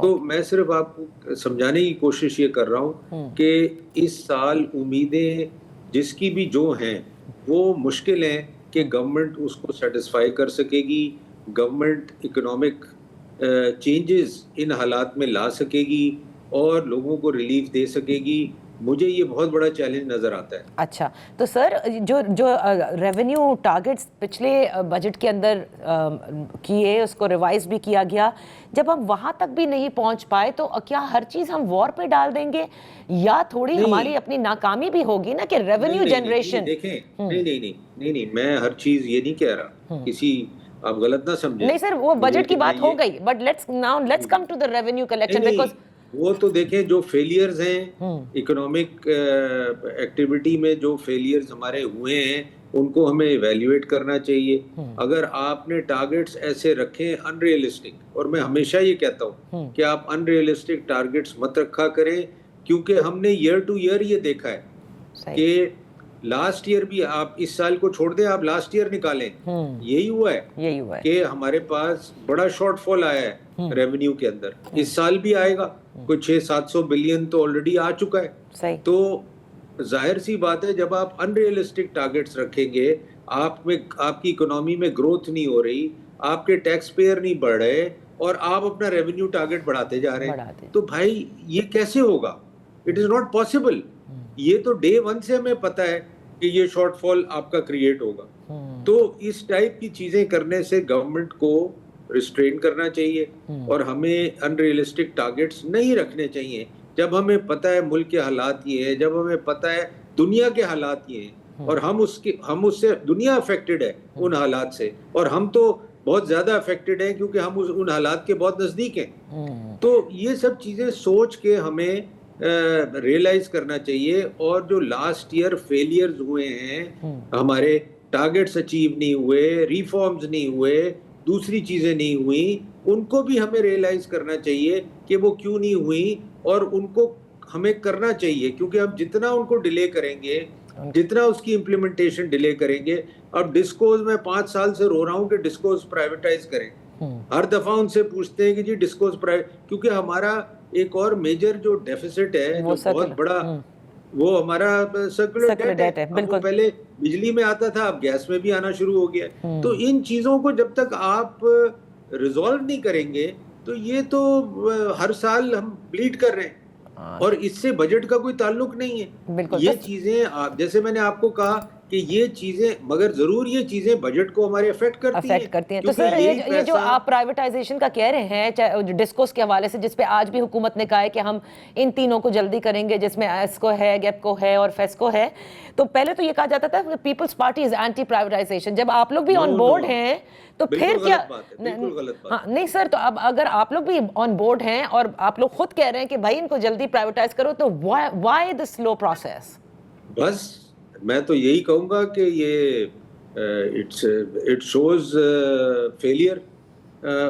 تو میں صرف آپ کو سمجھانے کی کوشش یہ کر رہا ہوں کہ اس سال امیدیں جس کی بھی جو ہیں وہ مشکل ہیں کہ گورنمنٹ اس کو سیٹسفائی کر سکے گی، گورنمنٹ اکنامک چینجز ان حالات میں لا سکے گی اور لوگوں کو ریلیف دے سکے گی. مجھے یہ بہت بڑا چیلنج نظر آتا ہے. اچھا تو سر جو ریونیو ٹارگٹس پچھلے بجٹ کے اندر کیے اس کو ریوائز بھی کیا گیا، جب ہم وہاں تک بھی نہیں پہنچ پائے تو کیا ہر چیز ہم وار پہ ڈال دیں گے یا تھوڑی ہماری اپنی ناکامی بھی ہوگی نا کہ ریونیو جنریشن؟ دیکھیں نہیں میں ہر چیز یہ نہیں کہہ رہا، کسی آپ غلط نہ سمجھیں. نہیں سر وہ بجٹ کی بات ہو گئی، but let's come to the revenue collection because وہ تو دیکھیں جو فیلیئرز ہیں اکنامک ایکٹیویٹی میں، جو فیلیئرز ہمارے ہوئے ہیں ان کو ہمیں ایویلیویٹ کرنا چاہیے. اگر آپ نے ٹارگٹس ایسے رکھیں ان ریئلسٹک، اور میں ہمیشہ یہ کہتا ہوں کہ آپ ان ریئلسٹک ٹارگٹس مت رکھا کریں، کیونکہ ہم نے ایئر ٹو ایئر یہ دیکھا ہے کہ لاسٹ ایئر بھی، آپ اس سال کو چھوڑ دیں، آپ لاسٹ ایئر نکالیں، یہی ہوا ہے کہ ہمارے پاس بڑا شارٹ فال آیا ہے ریونیو کے اندر. اس سال بھی آئے گا، کوئی 600-700 بلین تو آلریڈی آ چکا ہے. تو ظاہر سی بات ہے جب آپ ان ریئلسٹک ٹارگٹس رکھیں گے، آپ کی اکنامی میں گروتھ نہیں ہو رہی، آپ کے ٹیکس پیئر نہیں بڑھ رہے اور آپ اپنا ریونیو ٹارگٹ بڑھاتے جا رہے ہیں، تو بھائی یہ کیسے ہوگا؟ It is not possible. یہ تو ڈے ون سے ہمیں پتہ ہے کہ یہ شارٹ فال آپ کا کریٹ ہوگا. تو اس ٹائپ کی چیزیں کرنے سے گورنمنٹ کو ریسٹرین کرنا چاہیے اور ہمیں ان ریئلسٹک ٹارگٹس نہیں رکھنے چاہیے. جب ہمیں پتہ ہے ملک کے حالات یہ ہے، جب ہمیں پتہ ہے دنیا کے حالات یہ ہیں اور ہم اس سے دنیا افیکٹڈ ہے ان حالات سے، اور ہم تو بہت زیادہ افیکٹڈ ہیں کیونکہ ہم ان حالات کے بہت نزدیک ہیں. تو یہ سب چیزیں سوچ کے ہمیں ریئلائز کرنا چاہیے. اور جو لاسٹ ایئر فیلیئرز ہوئے ہیں، ہمارے ٹارگٹس اچیو نہیں ہوئے، ریفارمز نہیں ہوئے، دوسری چیزیں نہیں ہوئیں، ان کو بھی ہمیں ریئلائز کرنا چاہیے کہ وہ کیوں نہیں ہوئیں، اور ان کو ہمیں کرنا چاہیے. کیونکہ ہم جتنا ان کو ڈیلے کریں گے، جتنا اس کی امپلیمنٹیشن ڈیلے کریں گے. اب ڈسکوز میں 5 سال سے رو رہا ہوں کہ ڈسکوز پرائیویٹائز کریں. ہر دفعہ ان سے پوچھتے ہیں کہ جی ڈسکوز کیونکہ ہمارا ایک اور میجر جو ڈیفیسٹ ہے، جو بہت بڑا، وہ ہمارا سرکولر ڈیٹ ہے. وہ پہلے بجلی میں آتا تھا، اب گیس میں بھی آنا شروع ہو گیا. تو ان چیزوں کو جب تک آپ ریزالو نہیں کریں گے تو یہ تو ہر سال ہم بلیڈ کر رہے ہیں، اور اس سے بجٹ کا کوئی تعلق نہیں ہے. یہ چیزیں جیسے میں نے آپ کو کہا کہ یہ چیزیں، مگر ضرور یہ چیزیں بجٹ کو ہمارے افیکٹ کرتی ہیں. تو سر یہ جو آپ پرائیویٹائزیشن کا کہہ رہے ہیں ڈسکوس کے حوالے سے، جس پہ آج بھی حکومت نے کہا ہے کہ ہم ان تینوں کو جلدی کریں گے، جس میں ایسکو ہے، گیپکو ہے اور فیسکو ہے، تو پہلے تو یہ کہا جاتا تھا کہ Peoples Party is anti privatisation. جب آپ لوگ بھی آن بورڈ ہیں تو پھر کیا؟ نہیں سر، تو اب اگر آپ لوگ بھی آن بورڈ ہیں اور آپ لوگ خود کہہ رہے ہیں کہ بھائی ان کو جلدی پرائیویٹائز کرو، تو وائی دی سلو پروسیس؟ بس میں تو یہی کہوں گا کہ یہ it shows failure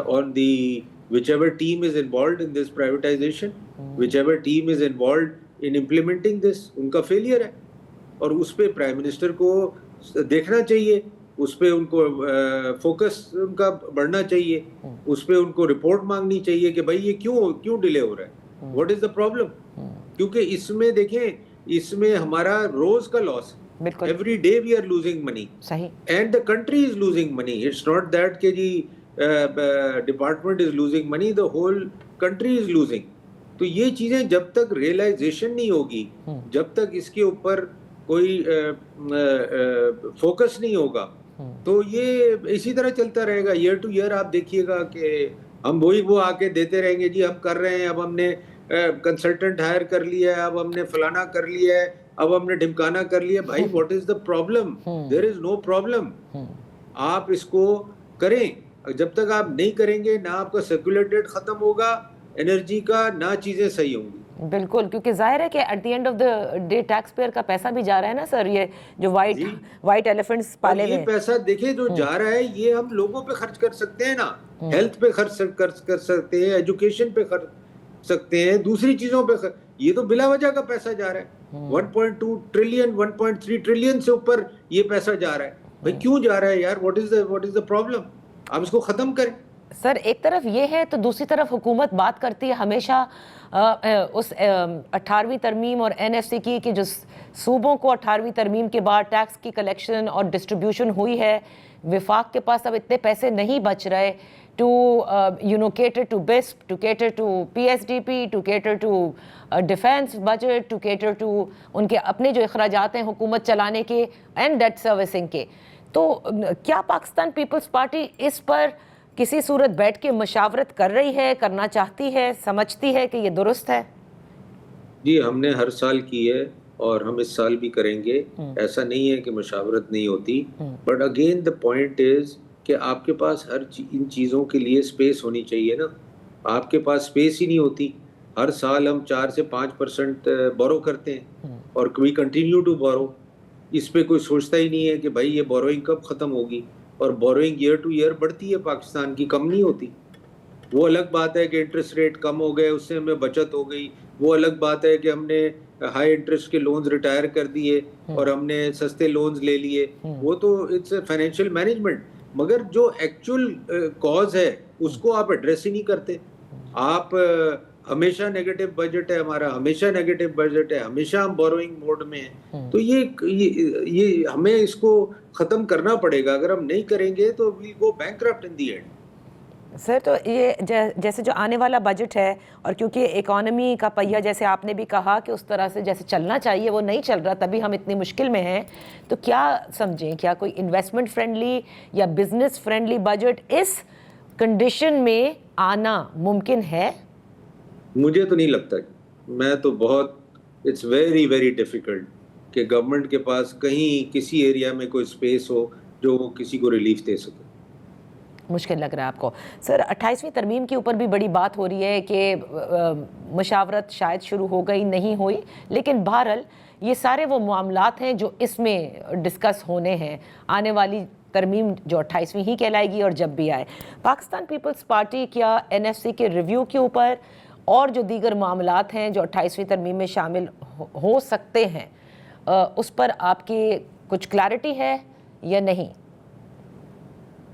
on the whichever team is involved in this privatization, whichever team is involved in implementing this, ان کا فیلئر ہے. اور اس پہ پرائم منسٹر کو دیکھنا چاہیے، اس پہ ان کو فوکس ان کا بڑھنا چاہیے، اس پہ ان کو رپورٹ مانگنی چاہیے کہ بھائی یہ کیوں ڈیلے ہو رہا ہے، واٹ از دا پرابلم. کیونکہ اس میں دیکھیں، اس میں ہمارا روز کا loss, every day we are losing money and the country is losing money. It's not that کہ جی department is losing money, the whole country is losing. تو یہ چیزیں جب تک ریئلائزیشن نہیں ہوگی، جب تک اس کے اوپر کوئی فوکس نہیں ہوگا، تو یہ اسی طرح چلتا رہے گا. ایئر ٹو ایئر آپ دیکھیے گا کہ ہم وہ آ کے دیتے رہیں گے، جی ہم کر رہے ہیں، اب ہم نے کنسلٹنٹ ہائر کر لیا ہے، اب ہم نے فلانا کر لیا ہے، اب ہم نے ڈھمکانا کر لیا. بھائی what is the problem? There is no problem. آپ اس کو کریں. جب تک آپ نہیں کریں گے، نہ آپ کا سرکولیٹڈ ختم ہوگا انرجی کا، نہ چیزیں صحیح ہوں گی. بالکل، کیونکہ ظاہر ہے کہ at the end of the day taxpayer کا پیسہ بھی جا رہا ہے نا سر. یہ جو وائٹ ایلیفنٹس پالے ہوئے، یہ پیسہ دیکھیں جو جا رہا ہے، یہ ہم لوگوں پہ خرچ کر سکتے ہیں نا، ہیلتھ پہ خرچ کر سکتے ہیں، ایجوکیشن پہ خرچ سکتے ہیں، دوسری چیزوں پہ یہ تو بلا وجہ کا پیسہ جا رہا ہے. 1.2 ٹریلین 1.3 ٹریلین سے اوپر یہ پیسہ جا رہا ہے. بھائی کیوں جا رہا ہے یار؟ What is the problem? آپ اس کو ختم کریں. سر ایک طرف یہ ہے تو دوسری طرف حکومت بات کرتی ہے ہمیشہ اس 18ویں ترمیم اور این ایف سی کی کہ جو صوبوں کو 18ویں ترمیم کے بعد ٹیکس کی کلیکشن اور ڈسٹریبیوشن ہوئی ہے، وفاق کے پاس اب اتنے پیسے نہیں بچ رہے to cater to BISP, to cater to PSDP, to cater to defence budget, to cater to ان کے اپنے جو اخراجات ہیں حکومت چلانے کے اینڈ ڈیٹ سروسنگ کے. تو کیا پاکستان پیپلز پارٹی اس پر کسی صورت بیٹھ کے مشاورت کر رہی ہے، کرنا چاہتی ہے، سمجھتی ہے کہ یہ درست ہے؟ جی ہم نے ہر سال کی ہے اور ہم اس سال بھی کریں گے. ایسا نہیں ہے کہ مشاورت نہیں ہوتی، but again the point is کہ آپ کے پاس ان چیزوں کے لیے اسپیس ہونی چاہیے نا. آپ کے پاس اسپیس ہی نہیں ہوتی. ہر سال ہم 4 سے 5% بورو کرتے ہیں اور وی کنٹینیو ٹو بورو. اس پہ کوئی سوچتا ہی نہیں ہے کہ بھائی یہ بوروئنگ کب ختم ہوگی. اور بوروئنگ ایئر ٹو ایئر بڑھتی ہے پاکستان کی، کم نہیں ہوتی. وہ الگ بات ہے کہ انٹرسٹ ریٹ کم ہو گئے، اس سے ہمیں بچت ہو گئی. وہ الگ بات ہے کہ ہم نے ہائی انٹرسٹ کے لونز ریٹائر کر دیے اور ہم نے سستے لونز لے لیے. وہ تو اٹس اے فائنینشیل مینجمنٹ. مگر جو ایکچوئل کاز ہے اس کو آپ ایڈریس ہی نہیں کرتے. آپ ہمیشہ نیگیٹو بجٹ ہے ہمارا، ہمیشہ نیگیٹو بجٹ ہے، ہمیشہ ہم بوروئنگ موڈ میں ہیں. تو یہ ہمیں اس کو ختم کرنا پڑے گا. اگر ہم نہیں کریں گے تو وی گو بینکرپٹ ان دی اینڈ. سر تو یہ جیسے جو آنے والا بجٹ ہے، اور کیونکہ اکانومی کا پہیہ جیسے آپ نے بھی کہا کہ اس طرح سے جیسے چلنا چاہیے وہ نہیں چل رہا، تبھی ہم اتنی مشکل میں ہیں، تو کیا سمجھیں کیا کوئی انویسٹمنٹ فرینڈلی یا بزنس فرینڈلی بجٹ اس کنڈیشن میں آنا ممکن ہے؟ مجھے تو نہیں لگتا. میں تو بہت اٹس ویری ویری ڈیفیکلٹ کہ گورنمنٹ کے پاس کہیں کسی ایریا میں کوئی اسپیس ہو جو وہ کسی کو ریلیف دے سکے. مشکل لگ رہا ہے آپ کو. سر 28ویں ترمیم کے اوپر بھی بڑی بات ہو رہی ہے کہ مشاورت شاید شروع ہو گئی، نہیں ہوئی، لیکن بہرحال یہ سارے وہ معاملات ہیں جو اس میں ڈسکس ہونے ہیں. آنے والی ترمیم جو 28ویں ہی کہلائے گی اور جب بھی آئے. پاکستان پیپلز پارٹی کیا این ایف سی کے ریویو کے اوپر اور جو دیگر معاملات ہیں جو 28ویں ترمیم میں شامل ہو سکتے ہیں اس پر آپ کی کچھ کلیئرٹی ہے یا نہیں؟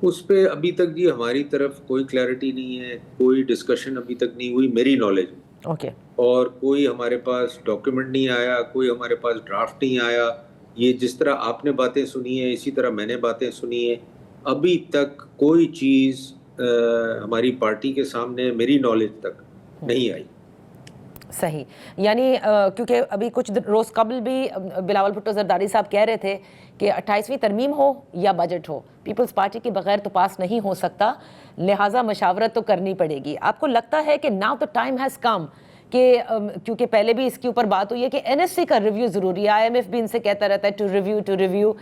اس پہ ابھی تک جی ہماری طرف کوئی کلیئرٹی نہیں ہے. کوئی ڈسکشن ابھی تک نہیں ہوئی میری نالج میں. اوکے. اور کوئی ہمارے پاس ڈاکیومنٹ نہیں آیا، کوئی ہمارے پاس ڈرافٹ نہیں آیا. یہ جس طرح آپ نے باتیں سنی ہیں اسی طرح میں نے باتیں سنی ہیں. ابھی تک کوئی چیز ہماری پارٹی کے سامنے میری نالج تک نہیں آئی. صحیح. یعنی کیونکہ ابھی کچھ روز قبل بھی بلاول بھٹو زرداری صاحب کہہ رہے تھے کہ 28ویں ترمیم ہو یا بجٹ ہو، پیپلز پارٹی کے بغیر تو پاس نہیں ہو سکتا، لہٰذا مشاورت تو کرنی پڑے گی. آپ کو لگتا ہے کہ now the time has come کہ کیونکہ پہلے بھی اس کے اوپر بات ہوئی ہے کہ این ایس سی کا ریویو ضروری ہے، آئی ایم ایف بھی ان سے کہتا رہتا ہے ٹو ریویو.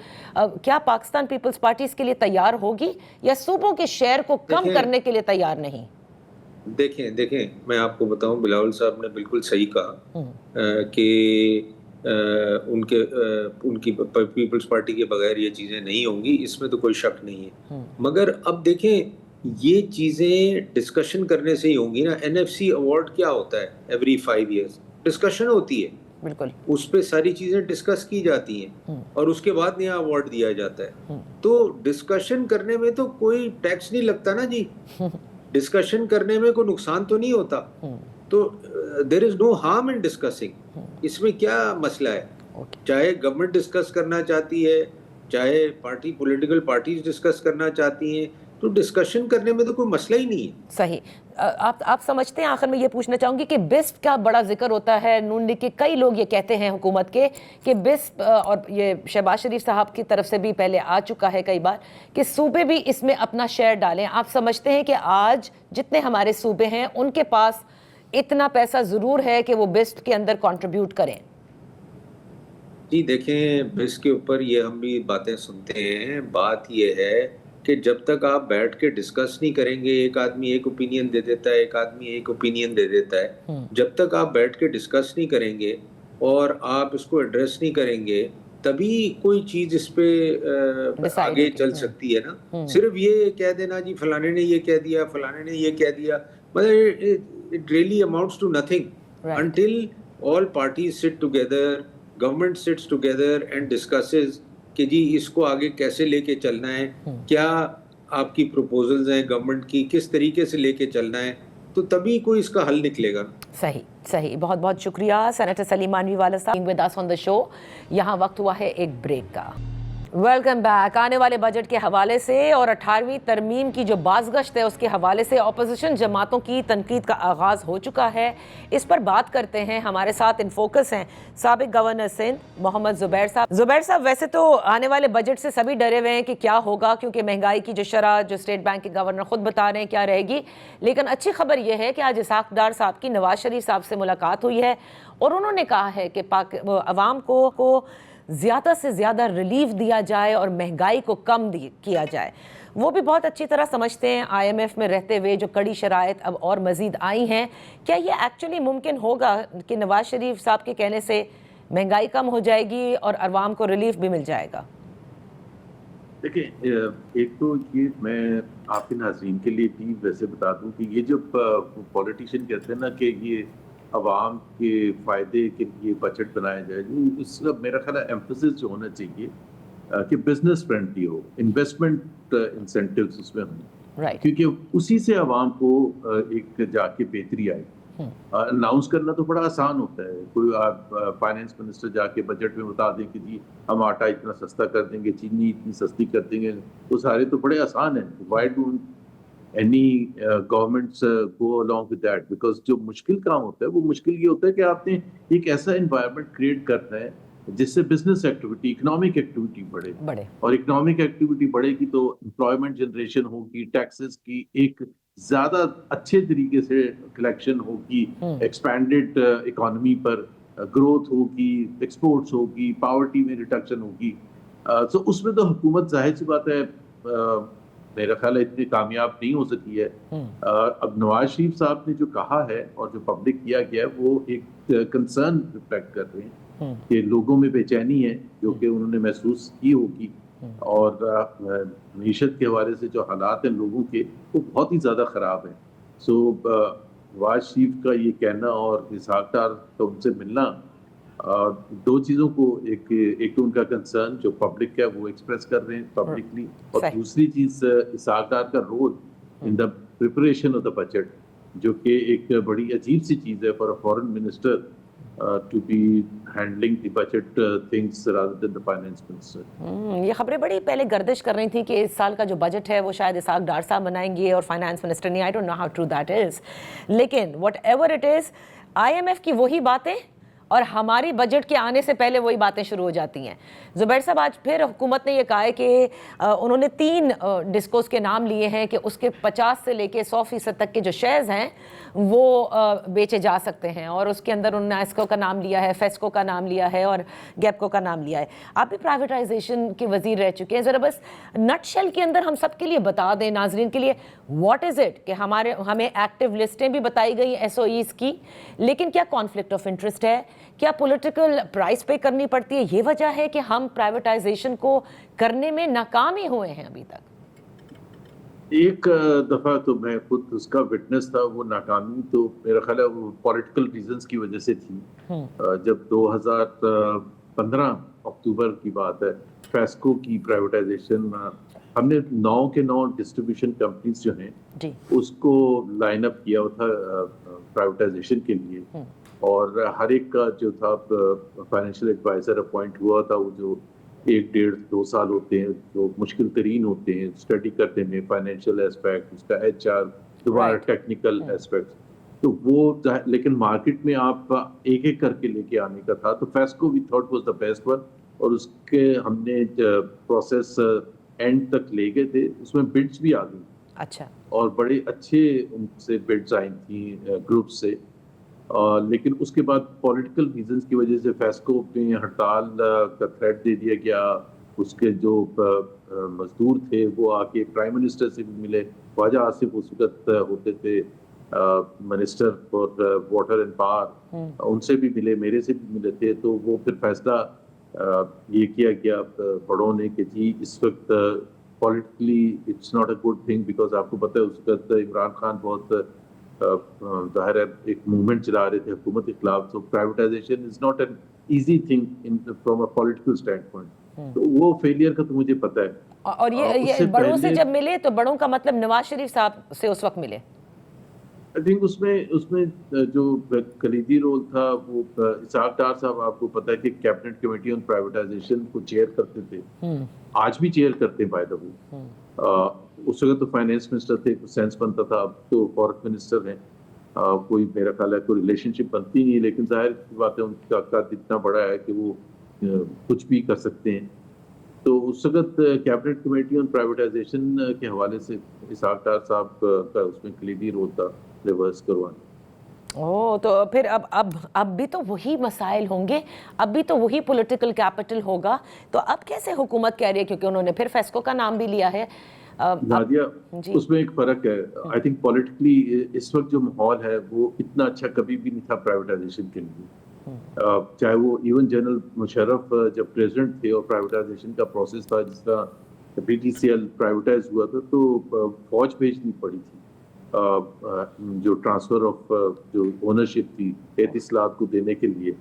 کیا پاکستان پیپلز پارٹی اس کے لیے تیار ہوگی یا صوبوں کے شیئر کو کم کرنے کے لیے تیار نہیں؟ دیکھیں میں آپ کو بتاؤں، بلاول صاحب نے بالکل صحیح کہا کہ ان کی پیپلز پارٹی کے بغیر یہ چیزیں نہیں ہوں گی، اس میں تو کوئی شک نہیں ہے. مگر اب دیکھیں یہ چیزیں ڈسکشن کرنے سے ہی ہوں گی نا. این ایف سی ایوارڈ کیا ہوتا ہے؟ ایوری 5 ایئرس ڈسکشن ہوتی ہے. بالکل. اس پہ ساری چیزیں ڈسکس کی جاتی ہیں اور اس کے بعد نیا ایوارڈ دیا جاتا ہے. تو ڈسکشن کرنے میں تو کوئی ٹیکس نہیں لگتا نا جی. ڈسکشن کرنے میں کوئی نقصان تو نہیں ہوتا. تو دیر از نو ہارم ان ڈسکسنگ. اس میں کیا مسئلہ ہے؟ چاہے گورنمنٹ ڈسکس کرنا چاہتی ہے، چاہے پولیٹیکل پارٹیز ڈسکس کرنا چاہتی ہیں، تو ڈسکشن کرنے میں تو کوئی مسئلہ ہی نہیں ہے. صحیح. آپ سمجھتے ہیں، آخر میں یہ پوچھنا چاہوں گی کہ بسپ کا بڑا ذکر ہوتا ہے، نون لیگ کے کئی لوگ یہ کہتے ہیں حکومت کے کہ بسپ، اور یہ شہباز شریف صاحب کی طرف سے بھی پہلے آ چکا ہے کئی بار کہ صوبے بھی اس میں اپنا شیئر ڈالیں. آپ سمجھتے ہیں کہ آج جتنے ہمارے صوبے ہیں ان کے پاس اتنا پیسہ ضرور ہے کہ وہ بسپ کے اندر کنٹریبیوٹ کریں؟ جی دیکھیں، بس کے اوپر یہ ہم بھی باتیں سنتے ہیں. بات یہ ہے کہ جب تک آپ بیٹھ کے ڈسکس نہیں کریں گے، ایک آدمی ایک اوپینین دے دیتا ہے، ایک آدمی ایک اوپینین دے دیتا ہے. جب تک آپ بیٹھ کے ڈسکس نہیں کریں گے اور آپ اس کو ایڈریس نہیں کریں گے، تبھی کوئی چیز اس پہ آگے چل سکتی ہے نا. صرف یہ کہہ دینا جی فلانے نے یہ کہہ دیا، فلانے نے یہ کہہ دیا، مطلب it really amounts to nothing until all parties sit together, government sits together and discusses کہ جی اس کو آگے کیسے لے کے چلنا ہے. کیا آپ کی پروپوزلز ہیں گورنمنٹ کی, کس طریقے سے لے کے چلنا ہے, تو تبھی کوئی اس کا حل نکلے گا. صحیح بہت بہت شکریہ سینیٹر سلیم مانوی والا صاحب ود اس آن دا شو. یہاں وقت ہوا ہے ایک بریک کا. Welcome back. آنے والے بجٹ کے حوالے سے اور 18ویں ترمیم کی جو بازگشت ہے اس کے حوالے سے اپوزیشن جماعتوں کی تنقید کا آغاز ہو چکا ہے. اس پر بات کرتے ہیں. ہمارے ساتھ ان فوکس ہیں سابق گورنر سندھ محمد زبیر صاحب. زبیر صاحب, ویسے تو آنے والے بجٹ سے سبھی ڈرے ہوئے ہیں کہ کیا ہوگا, کیونکہ مہنگائی کی جو شرح جو اسٹیٹ بینک کے گورنر خود بتا رہے ہیں کیا رہے گی, لیکن اچھی خبر یہ ہے کہ آج اسحاق ڈار صاحب کی نواز شریف صاحب سے ملاقات ہوئی ہے اور انہوں نے کہا ہے کہ عوام کو زیادہ سے زیادہ ریلیف دیا جائے اور مہنگائی کو کم کیا جائے. وہ بھی بہت اچھی طرح سمجھتے ہیں آئی ایم ایف میں رہتے ہوئے جو کڑی شرائط اب اور مزید آئی ہیں. کیا یہ ایکچولی ممکن ہوگا کہ نواز شریف صاحب کے کہنے سے مہنگائی کم ہو جائے گی اور عوام کو ریلیف بھی مل جائے گا؟ دیکھیں, ایک تو یہ میں آپ کے ناظرین کے لیے بھی ویسے بتا دوں کہ یہ جو پولیٹیشین کہتے ہیں نا کہ یہ عوام کے فائدے کے لیے بجٹ بنایا جائے, اس کا میرا خیال ہے ایمفسس جو ہونا چاہیے کہ بزنس فرینڈلی ہو, انویسٹمنٹ انسینٹیوز اس میں ہوں, کیونکہ اسی سے عوام کو ایک جا کے بہتری آئے. اناؤنس کرنا تو بڑا آسان ہوتا ہے, کوئی آپ فائنینس منسٹر جا کے بجٹ میں بتا دیں کہ جی ہم آٹا اتنا سستا کر دیں گے, چینی اتنی سستی کر دیں گے, وہ سارے تو بڑے آسان ہیں. Why don't any governments go along with that, because جو مشکل کام ہوتا ہے وہ مشکل یہ ہوتا ہے کہ آپ نے ایک ایسا انوائرمنٹ کریٹ کرنا ہے جس سے بزنس ایکٹیویٹی, اکنامک ایکٹیویٹی بڑھے, اور اکنامک ایکٹیویٹی بڑھے گی تو امپلائمنٹ جنریشن ہوگی, ٹیکسز کی ایک زیادہ اچھے طریقے سے کلیکشن ہوگی, ایکسپینڈڈ اکانومی پر گروتھ ہوگی, ایکسپورٹس ہوگی, پاورٹی میں ریڈکشن ہوگی. تو اس میں تو حکومت ظاہر سی بات ہے میرا خیال ہے اتنی کامیاب نہیں ہو سکی ہے. اب نواز شریف صاحب نے جو کہا ہے اور جو پبلک کیا گیا ہے وہ ایک کنسرن ریفلیکٹ کر رہے ہیں کہ لوگوں میں بے چینی ہے جو کہ انہوں نے محسوس کی ہوگی, اور معیشت کے حوالے سے جو حالات ہیں لوگوں کے وہ بہت ہی زیادہ خراب ہیں. سو نواز شریف کا یہ کہنا اور اسحاق ڈار کا ان سے ملنا دو چیزوں کو, ایک تو ان کا کنسرن جو پبلک ہے وہ ایکسپریس کر رہے ہیں پبلکلی, اور دوسری چیز اسحاق ڈار کا role in the preparation of the budget, جو کہ ایک بڑی عجیب سی چیز ہے for a foreign minister to be handling the budget things rather than the finance minister. یہ خبریں بڑی پہلے گردش کر رہی تھیں کہ اس سال کا جو بجٹ ہے وہ شاید اسحاق ڈار صاحب بنائیں گے اور فائنانس منسٹر نہیں. I don't know how true that is. لیکن whatever it is, IMF کی وہی باتیں اور ہماری بجٹ کے آنے سے پہلے وہی باتیں شروع ہو جاتی ہیں. زبیر صاحب, آج پھر حکومت نے یہ کہا ہے کہ انہوں نے 3 ڈسکوز کے نام لیے ہیں کہ اس کے 50 سے لے کے 100% تک کے جو شیئرز ہیں وہ بیچے جا سکتے ہیں, اور اس کے اندر انہوں نے ایسکو کا نام لیا ہے, فیسکو کا نام لیا ہے اور گیپکو کا نام لیا ہے. آپ بھی پرائیویٹائزیشن کے وزیر رہ چکے ہیں, ذرا بس نٹ شیل کے اندر ہم سب کے لیے بتا دیں ناظرین کے لیے واٹ از اٹ, کہ ہمیں ایکٹیو لسٹیں بھی بتائی گئی ایس او ایز کی, لیکن کیا کانفلکٹ آف انٹرسٹ ہے, کیا پولیٹیکل پرائس پے کرنی پڑتی ہے, یہ وجہ ہے کہ ہم پرائیویٹائزیشن کو کرنے میں ناکام ہی ہوئے ہیں ابھی تک؟ ایک دفعہ تو میں خود اس کا وٹنس تھا, وہ ناکامی تو میرا خیال ہے وہ پولیٹیکل ریزنز کی وجہ سے تھی. جب 2015 اکتوبر کی بات ہے, فیسکو کی پرائیویٹائزیشن ہم نے 9 کے 9 ڈسٹریبیوشن کمپنیز جو ہیں اس کو لائن اپ کیا تھا پرائیویٹائزیشن کے لیے, اور ہر ایک کا جو تھا فائنینشیل ایڈوائزر اپوائنٹ ہوا تھا, وہ جو 1.5-2 سال ہوتے ہیں جو مشکل ترین ہوتے ہیں اسٹڈی کرتے ہیں, فائنینشیل ایسپیکٹ, اس کا HR, دوبارہ ٹیکنیکل ایسپیکٹ, تو وہ لیکن مارکیٹ میں آپ ایک ایک کر کے لے کے آنے کا تھا. تو FESCO we thought was the best one, اور اس کے ہم نے پروسیس اینڈ تک لے گئے تھے. اس میں بڈس بھی آ گئی, اچھا, اور بڑے اچھے ان سے بڈس آئی تھیں گروپ سے, لیکن اس کے بعد پولیٹیکل ریزنز کی وجہ سے فیسکو میں ہڑتال کا تھریٹ دے دیا گیا. اس کے جو مزدور تھے وہ آ کے پرائم منسٹر سے بھی ملے, خواجہ آصف اس وقت ہوتے تھے minister for water and power, ان سے بھی ملے, میرے سے بھی ملے تھے. تو وہ پھر فیصلہ یہ کیا گیا بڑوں نے کہ جی اس وقت politically it's not a good thing, because آپ کو پتہ ہے اس وقت عمران خان بہت ظاہر ہے ایک موومنٹ چلا رہے تھے حکومت کے خلاف. تو privatisation is not an easy thing from a political standpoint. تو وہ فیلئر کا تو مجھے پتا ہے. اور یہ بڑوں سے جب ملے تو بڑوں کا مطلب نواز شریف صاحب سے اس وقت ملے. آئی تھنک اس میں جو کلیدی رول تھا وہ اسحاق ڈار صاحب آپ کو پتا ہے کہ کیبنٹ کمیٹی آن پرائیویٹائزیشن کو چیئر کرتے تھے, آج بھی چیئر کرتے ہیں بائی دا وے. اس وقت تو فائنینس منسٹر تھے, سینس بنتا تھا, اب تو فورن منسٹر ہیں. کوئی میرا خیال ہے کوئی ریلیشن شپ بنتی نہیں, لیکن ظاہر بات ہے ان کا قد اتنا بڑا ہے کہ وہ کچھ بھی کر سکتے ہیں. تو اس وقت کیبنٹ کمیٹی آن پرائیویٹائزیشن کے حوالے سے اسحاق ڈار صاحب کا اس میں کلیدی رول تھا ریورس کروانا. تو پھر اب بھی تو وہی مسائل ہوں گے, اب بھی تو وہی پولیٹیکل کیپٹل ہوگا, تو اب کیسے حکومت کہہ رہی ہے, کیونکہ انہوں نے پھر فیسکو کا نام بھی لیا ہے. نادیہ, اس میں ایک فرق ہے. آئی تھنک پولیٹیکلی اس وقت جو ماحول ہے وہ اتنا اچھا کبھی بھی نہیں تھا پرائیویٹائزیشن کے لیے. چاہے وہ ایون جنرل مشرف جب پریزیڈنٹ تھے اور پرائیویٹائزیشن کا پروسیس تھا, جس طرح پی ٹی سی ایل پرائیویٹائز ہوا تھا, تو فوج بھیجنی پڑی تھی. جو ٹرانسفر آف جو اونرشپ تھی اتصالات کو دینے کے لیے,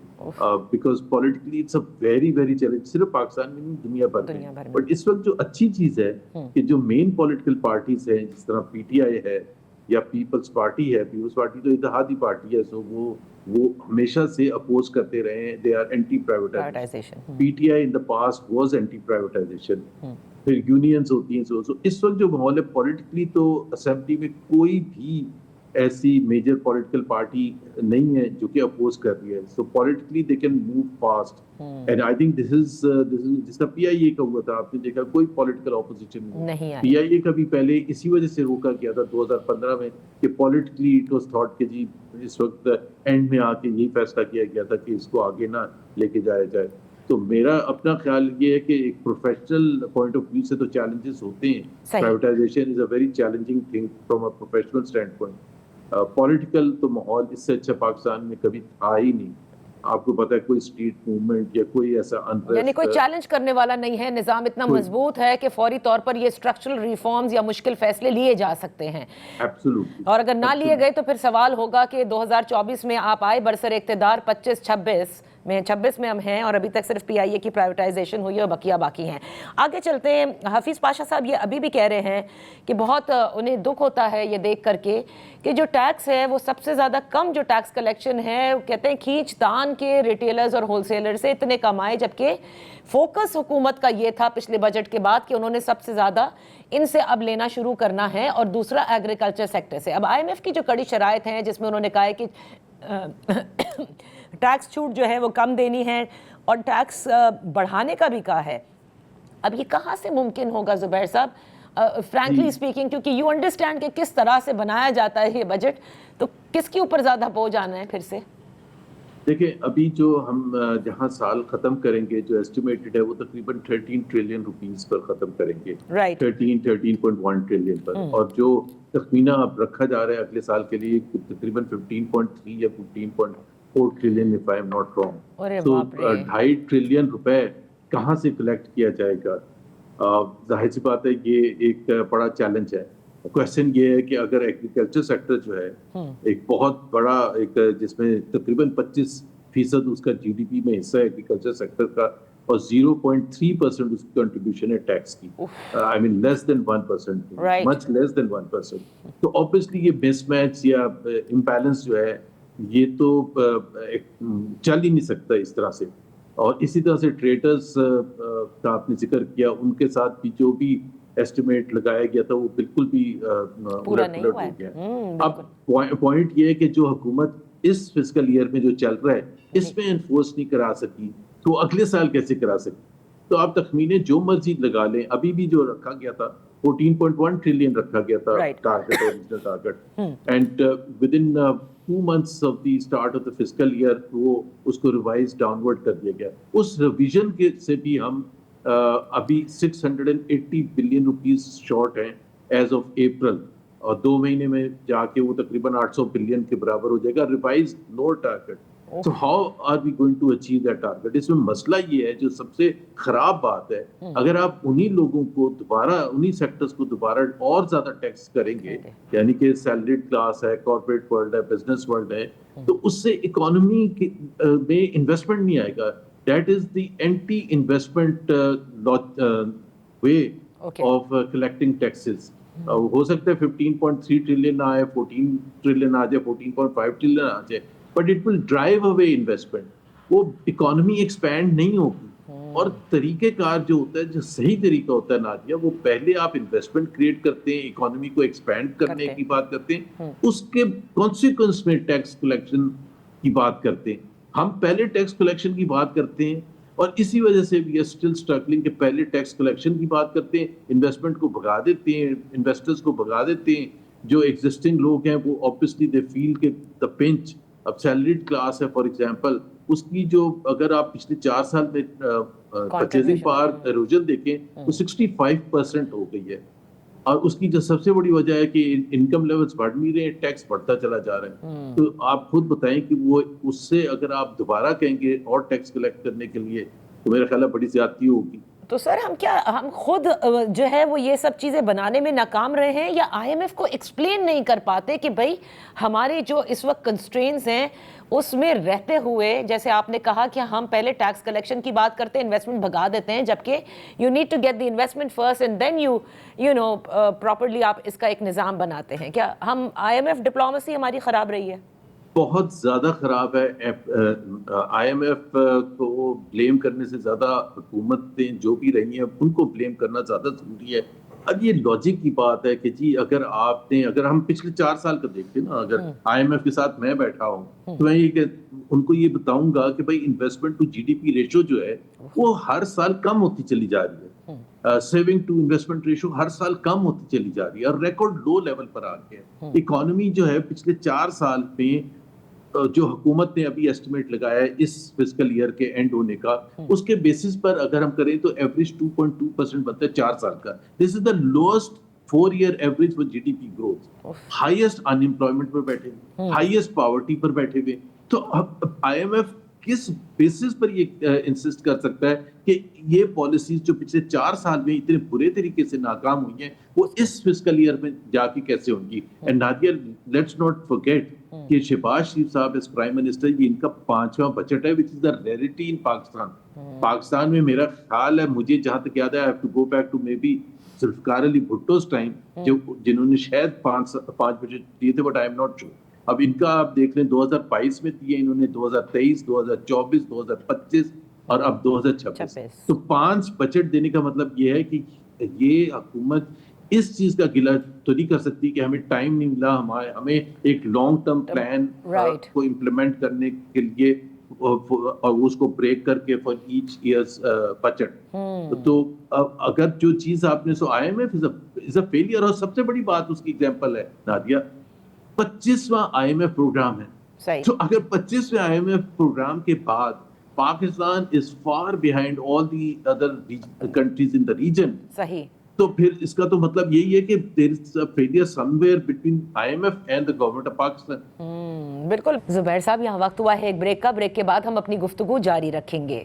because politically it's a very very challenge, صرف پاکستان میں نہیں دنیا بھر میں. بٹ اس وقت جو اچھی چیز ہے کہ جو مین پولیٹیکل پارٹیز ہیں, جس طرح پی ٹی آئی ہے یا پیپلز پارٹی ہے, پیپلز پارٹی تو اتحادی پارٹی ہے, سو وہ ہمیشہ سے اپوز کرتے رہے ہیں, they are anti privatisation. P T I in the past was anti privatisation. پھر یونینز ہوتی ہیں. سو اس وقت جو ماحول ہے پولیٹیکلی, تو اسمبلی میں کوئی بھی ایسی میجر پولیٹیکل پارٹی نہیں ہے جو کہ اپوز کر رہی ہے. So politically they can move fast, and I think this is جس طرح پی آئی اے کا ہوا تھا, آپ نے دیکھا کوئی پولیٹیکل اپوزیشن نہیں. پی آئی اے کا بھی پہلے اسی وجہ سے روکا گیا تھا 2015 میں کہ پولیٹیکلی اٹ واز تھاٹ کہ جی اس وقت اینڈ میں آ کے یہی فیصلہ کیا گیا تھا کہ اس کو آگے نہ لے کے جایا جائے. تو میرا اپنا خیال یہ ہے کہ ایک پروفیشنل پوائنٹ آف ویو سے تو چیلنجز ہوتے ہیں. Privatisation is a very challenging thing from a professional standpoint. Political تو ماحول اس سے اچھا پاکستان میں کبھی تھا ہی نہیں. آپ کو پتا ہے کوئی اسٹریٹ موومنٹ یا کوئی ایسا یعنی کوئی چیلنج کرنے والا نہیں ہے, نظام اتنا مضبوط ہے کہ فوری طور پر یہ اسٹرکچرل ریفارمز یا مشکل فیصلے لیے جا سکتے ہیں. اور اگر نہ لیے گئے تو پھر سوال ہوگا کہ 2024 میں آپ آئے برسر اقتدار, 26 میں ہم ہیں, اور ابھی تک صرف پی آئی اے کی پرائیویٹائزیشن ہوئی ہے اور بقیہ باقی ہیں. آگے چلتے ہیں. حفیظ پاشا صاحب یہ ابھی بھی کہہ رہے ہیں کہ بہت انہیں دکھ ہوتا ہے یہ دیکھ کر کے کہ جو ٹیکس ہے وہ سب سے زیادہ کم جو ٹیکس کلیکشن ہے, کہتے ہیں کھینچ تان کے ریٹیلرز اور ہول سیلر سے اتنے کم آئے, جبکہ فوکس حکومت کا یہ تھا پچھلے بجٹ کے بعد کہ انہوں نے سب سے زیادہ ان سے اب لینا شروع کرنا ہے, اور دوسرا ایگریکلچر سیکٹر سے. اب آئی ایم ایف کی جو کڑی شرائط ہیں جس میں انہوں نے کہا ہے کہ ٹیکس چھوٹ جو ہے وہ کم دینی ہے اور ٹیکس بڑھانے کا بھی کہا ہے. اب یہ کہاں سے ممکن ہوگا زبیر صاحب, فرینکلی اسپیکنگ, کیونکہ یو انڈرسٹینڈ کہ کس طرح سے بنایا جاتا ہے یہ بجٹ, تو کس کے اوپر زیادہ بوجھ آنا ہے پھر سے؟ دیکھیں ابھی جو ہم جہاں سال ختم کریں گے جو ایسٹیمیٹڈ ہے وہ تقریباً 13 ٹریلین روپیز پر ختم کریں گے, 13.1 ٹریلین پر, اور جو تخمینہ اب رکھا جا رہا ہے اگلے سال کے لیے تقریباً 15.3 یا 15.4 trillion if I am not wrong. تو 2.5 ٹریلین روپے کہاں سے کلیکٹ کیا جائے گا؟ ظاہر سی بات ہے یہ ایک بڑا چیلنج ہے. کوشچن یہ ہے کہ اگر ایگریکلچر سیکٹر جو ہے ایک بہت بڑا ایک جس میں تقریباً 25% اس کا جی ڈی پی میں حصہ ہے ایگریکلچر سیکٹر کا, اور 0.3% اس کی کنٹریبیوشن ہے ٹیکس کی, آئی مین لیس دین 1%, مچ لیس دین 1%. تو آبویسلی یہ مس میچ یا امبیلنس جو ہے یہ تو چل ہی نہیں سکتا اس طرح سے. اور اسی طرح سے ٹریڈرز کا آپ نے ذکر کیا, ان کے ساتھ بھی جو بھی ایسٹیمیٹ لگایا گیا تھا وہ بالکل بھی الٹ پلٹ ہو گیا. اب پوائنٹ یہ ہے کہ جو حکومت اس فسکل ایئر میں جو چل رہا ہے اس میں انفورس نہیں کرا سکی تو اگلے سال کیسے کرا سکی؟ تو آپ تخمینے جو مرضی لگا لیں, ابھی بھی جو رکھا گیا تھا 14.1 ٹریلین رکھا گیا تھا target, original target, and with in 2 months of the start of the fiscal year وہ اس کو ریوائز ڈاؤن ورڈ کر دیا گیا. اس ریویژن کے سے بھی ہم ابھی 680 بلین روپیز شارٹ ہیں ایز آف اپریل, اور 2 مہینے میں جا کے وہ تقریباً 800 بلین کے برابر ہو جائے گا revise lower target. So how are we going to achieve that target? اس میں مسئلہ یہ ہے جو سب سے خراب بات ہے, اگر آپ انہی لوگوں کو دوبارہ انہی سیکٹرز کو دوبارہ اور زیادہ ٹیکس کریں گے, یعنی کہ سیلریڈ کلاس ہے, کارپوریٹ ورلڈ ہے, بزنس ورلڈ ہے, تو اس سے اکانومی میں انویسٹمنٹ نہیں آئے گا, that is the anti-investment way of collecting taxes. ہو سکتا ہے 15.3 ٹریلین آئے, 14 ٹریلین آ جائے, 14.5 ٹریلین آ جائے, but it will drive away investment. وہ اکانومی ایکسپینڈ نہیں ہوگی. اور طریقہ کار جو ہوتا ہے, جو صحیح طریقہ ہوتا ہے نادیہ, وہ پہلے آپ انویسٹمنٹ کریٹ کرتے ہیں, اکانومی کو ایکسپینڈ کرنے کی بات کرتے ہیں, اس کے کانسیکوینس میں ٹیکس کلیکشن کی بات کرتے ہیں. ہم پہلے ٹیکس کلیکشن کی بات کرتے ہیں, اور اسی وجہ سے وی آر اسٹل اسٹرگلنگ کہ پہلے ٹیکس کلیکشن کی بات کرتے ہیں, انویسٹمنٹ کو بھگا دیتے ہیں, انویسٹرز کو بھگا دیتے ہیں. جو ایگزسٹنگ لوگ ہیں وہ obviously they feel کہ the pinch. اب سیلریڈ کلاس ہے فار ایگزامپل, اس کی جو اگر آپ پچھلے 4 سال میں پرچیزنگ پاور ایروجن دیکھیں تو 65% ہو گئی ہے. اور اس کی جو سب سے بڑی وجہ ہے کہ انکم لیولز بڑھ نہیں رہے, ٹیکس بڑھتا چلا جا رہا ہے. تو آپ خود بتائیں کہ وہ اس سے اگر آپ دوبارہ کہیں گے اور ٹیکس کلیکٹ کرنے کے لیے تو میرا خیال ہے بڑی زیادتی ہوگی. تو سر ہم خود جو ہے وہ یہ سب چیزیں بنانے میں ناکام رہے ہیں, یا آئی ایم ایف کو ایکسپلین نہیں کر پاتے کہ بھائی ہمارے جو اس وقت کنسٹرینز ہیں اس میں رہتے ہوئے, جیسے آپ نے کہا کہ ہم پہلے ٹیکس کلیکشن کی بات کرتے ہیں, انویسٹمنٹ بھگا دیتے ہیں, جبکہ you need to get the investment first and then you know properly آپ اس کا ایک نظام بناتے ہیں. کیا ہم آئی ایم ایف ڈپلومیسی ہماری خراب رہی ہے؟ بہت زیادہ خراب ہے. آئی ایم ایف کو بلیم کرنے سے زیادہ حکومتیں جو بھی رہی ہیں ان کو بلیم کرنا زیادہ ضروری ہے. اب یہ لاجک کی بات ہے کہ جی اگر ہم پچھلے 4 سال کا دیکھتے نا, اگر آئی ایم ایف کے ساتھ میں بیٹھا ہوں تو میں یہ کہ ان کو یہ بتاؤں گا کہ بھائی انویسٹمنٹ ٹو جی ڈی پی ریشو جو ہے وہ ہر سال کم ہوتی چلی جا رہی ہے. سیونگ ٹو انویسٹمنٹ ریشو ہر سال کم ہوتی چلی جا رہی ہے, اور ریکارڈ لو لیول پر آ گیا ہے. اکانومی جو ہے پچھلے 4 سال میں جو حکومت نے ابھی ایسٹیمیٹ لگایا ہے اس فسکل ایئر کے اینڈ ہونے کا, اس کے بیسس پر اگر ہم کریں تو ایوریج 2.2% بنتا ہے 4 سال کا. This is the lost 4 year average for G D P growth. Highest unemployment پر بیٹھے ہوئے, ہائیسٹ پاورٹی پر بیٹھے ہوئے. تو آئی ایم ایف کس بیسس پر یہ انسسٹ کر سکتا ہے کہ یہ پالیسیز جو پچھلے 4 سال میں اتنے برے طریقے سے ناکام ہوئی ہیں وہ اس فسکل ایئر میں جا کے کیسے ہوں گی. And Nadia let's not forget کہ شہباز شریف صاحب اس پرائم منسٹر, یہ ان کا 5واں بجٹ ہے which is the rarity in Pakistan. Pakistan میں میرا خیال ہے, مجھے جہاں تک یاد ہے, I have to go back to maybe Zulfikar Ali Bhutto's time, جنہوں نے شاید 5 بجٹ دیے تھے, but I am not sure. اب ان کا آپ دیکھ لیں 2022 میں دیے انہوں نے, 2023, 2024, 2025 اور اب 2026. تو 5 بجٹ دینے کا مطلب یہ ہے کہ یہ حکومت اس چیز کا گلہ تو نہیں کر سکتی کہ ہمیں ٹائم نہیں ملا, ہمیں ایک لانگ ٹرم پلان کو امپلیمنٹ کرنے کے لیے اور اس کو بریک کر کے فار ایچ ایئرز بجٹ. تو اگر جو چیز آپ نے I M F is a failure, اور سب سے بڑی بات اس کی ایگزامپل ہے نادیہ 25واں آئی ایم ایف پروگرام ہے. تو اگر 25ویں آئی ایم ایف پروگرام کے بعد Pakistan is far behind all the other countries in the region, تو پھر اس کا تو مطلب یہی ہے کہ there is a failure somewhere between IMF and the government of Pakistan. بالکل. زبیر صاحب یہاں وقت ہوا ہے ایک بریک کا, بریک کے بعد ہم اپنی گفتگو جاری رکھیں گے.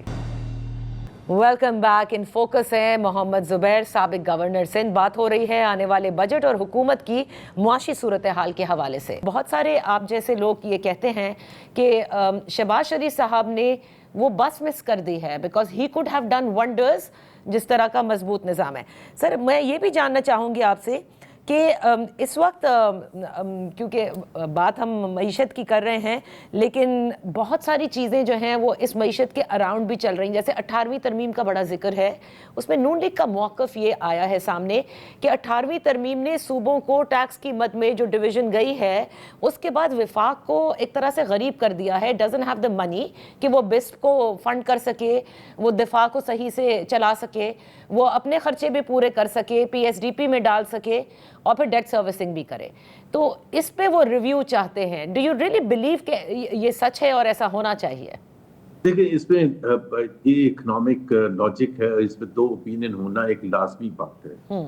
Welcome back. ان فوکس ہے محمد زبیر, سابق گورنر سندھ. بات ہو رہی ہے آنے والے بجٹ اور حکومت کی معاشی صورتحال کے حوالے سے. بہت سارے آپ جیسے لوگ یہ کہتے ہیں کہ شہباز شریف صاحب نے وہ بس مس کر دی ہے because he could have done wonders جس طرح کا مضبوط نظام ہے. سر میں یہ بھی جاننا چاہوں گی آپ سے کہ اس وقت کیونکہ بات ہم معیشت کی کر رہے ہیں, لیکن بہت ساری چیزیں جو ہیں وہ اس معیشت کے اراؤنڈ بھی چل رہی ہیں. جیسے 18ویں ترمیم کا بڑا ذکر ہے, اس میں نون لیگ کا موقف یہ آیا ہے سامنے کہ 18ویں ترمیم نے صوبوں کو ٹیکس کی مد میں جو ڈویژن گئی ہے اس کے بعد وفاق کو ایک طرح سے غریب کر دیا ہے. ڈزنٹ ہیو دا منی کہ وہ بسپ کو فنڈ کر سکے, وہ دفاع کو صحیح سے چلا سکے, وہ اپنے خرچے بھی پورے کر سکے, پی ایس ڈی پی میں ڈال سکے, اور پھر ڈیٹ سروسنگ بھی کرے. تو اس پہ وہ ریویو چاہتے ہیں. ڈو یو ریئلی بلیو کہ یہ سچ ہے اور ایسا ہونا چاہیے؟ دیکھیں اس میں یہ اکنامک لاجک ہے, اس میں 2 اوپینین ہونا ایک لازمی بات ہے.